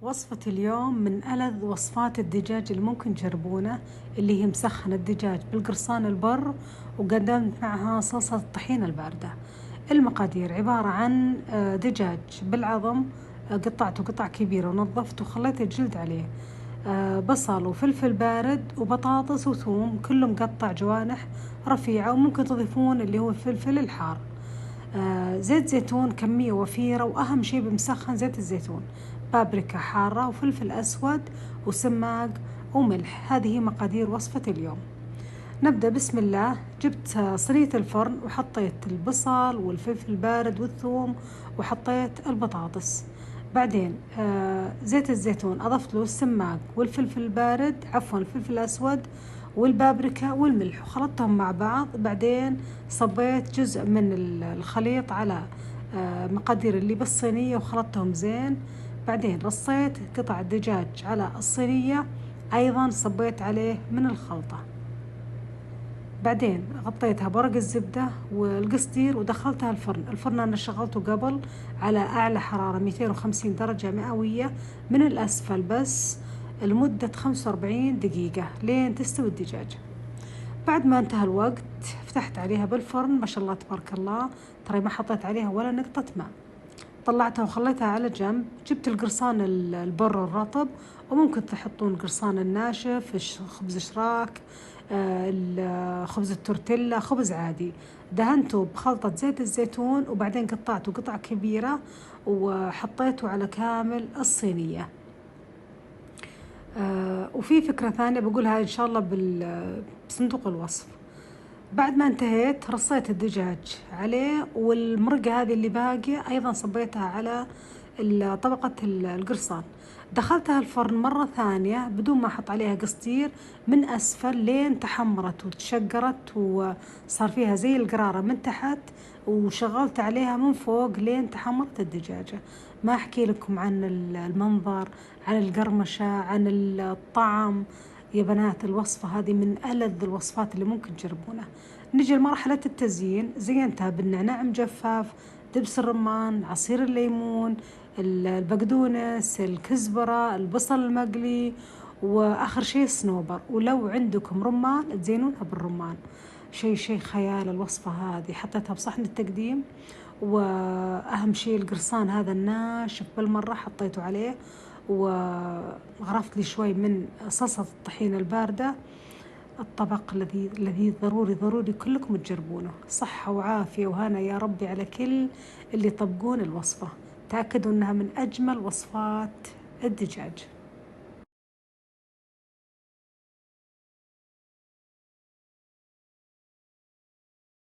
وصفة اليوم من ألذ وصفات الدجاج اللي ممكن تجربونه، اللي هي مسخن الدجاج بالقرصان البر وقدمت معها صلصة الطحينة الباردة. المقادير عبارة عن دجاج بالعظم، قطعته قطع كبيرة ونظفته وخليت الجلد عليه، بصل وفلفل بارد وبطاطس وثوم كله مقطع جوانح رفيعة، وممكن تضيفون اللي هو الفلفل الحار. زيت زيتون كمية وفيرة، وأهم شي بمسخن زيت الزيتون، بابريكا حارة وفلفل أسود وسماق وملح. هذه هي مقادير وصفة اليوم. نبدأ بسم الله. جبت صينية الفرن وحطيت البصل والفلفل البارد والثوم وحطيت البطاطس. بعدين زيت الزيتون أضفت له السماق والفلفل البارد، عفوا الفلفل الأسود والبابريكا والملح، وخلطتهم مع بعض. بعدين صبيت جزء من الخليط على مقادير اللي بالصينية وخلطتهم زين. بعدين رصيت قطع الدجاج على الصينية، أيضا صبيت عليه من الخلطة. بعدين غطيتها بورق الزبدة والقصدير ودخلتها الفرن أنا شغلته قبل على أعلى حرارة 250 درجة مئوية من الأسفل بس، لمدة 45 دقيقة لين تستوي الدجاجة. بعد ما انتهى الوقت فتحت عليها بالفرن، ما شاء الله تبارك الله، ترى ما حطيت عليها ولا نقطة ماء. طلعتها وخليتها على جنب. جبت القرصان البر الرطب، وممكن تحطون القرصان الناشف، خبز شراك، خبز التورتيلا، خبز عادي. دهنته بخلطة زيت الزيتون، وبعدين قطعته قطع كبيرة وحطيته على كامل الصينية. وفي فكرة ثانية بقولها إن شاء الله بصندوق الوصف. بعد ما انتهيت رصيت الدجاج عليه، والمرقة هذه اللي باقية أيضا صبيتها على طبقة القرصان. دخلتها الفرن مرة ثانية بدون ما أحط عليها قصدير من أسفل لين تحمرت وتشقرت وصار فيها زي القرارة من تحت، وشغلت عليها من فوق لين تحمرت الدجاجة. ما أحكي لكم عن المنظر، عن القرمشة، عن الطعم. يا بنات الوصفة هذه من ألذ الوصفات اللي ممكن تجربونها. نجي لمرحلة التزيين. زينتها بالنعناع مجفف، دبس الرمان، عصير الليمون، البقدونس، الكزبرة، البصل المقلي، وآخر شيء الصنوبر. ولو عندكم رمان تزينونها بالرمان. شيء خيال الوصفة هذه. حطيتها بصحن التقديم، وأهم شيء القرصان هذا الناشف بالمرة حطيته عليه، وغرفت لي شوي من صلصة الطحينة الباردة. الطبق لذيذ لذيذ، ضروري كلكم تجربونه. صحة وعافية وهنا يا ربي على كل اللي يطبقون الوصفة. تأكدوا أنها من أجمل وصفات الدجاج.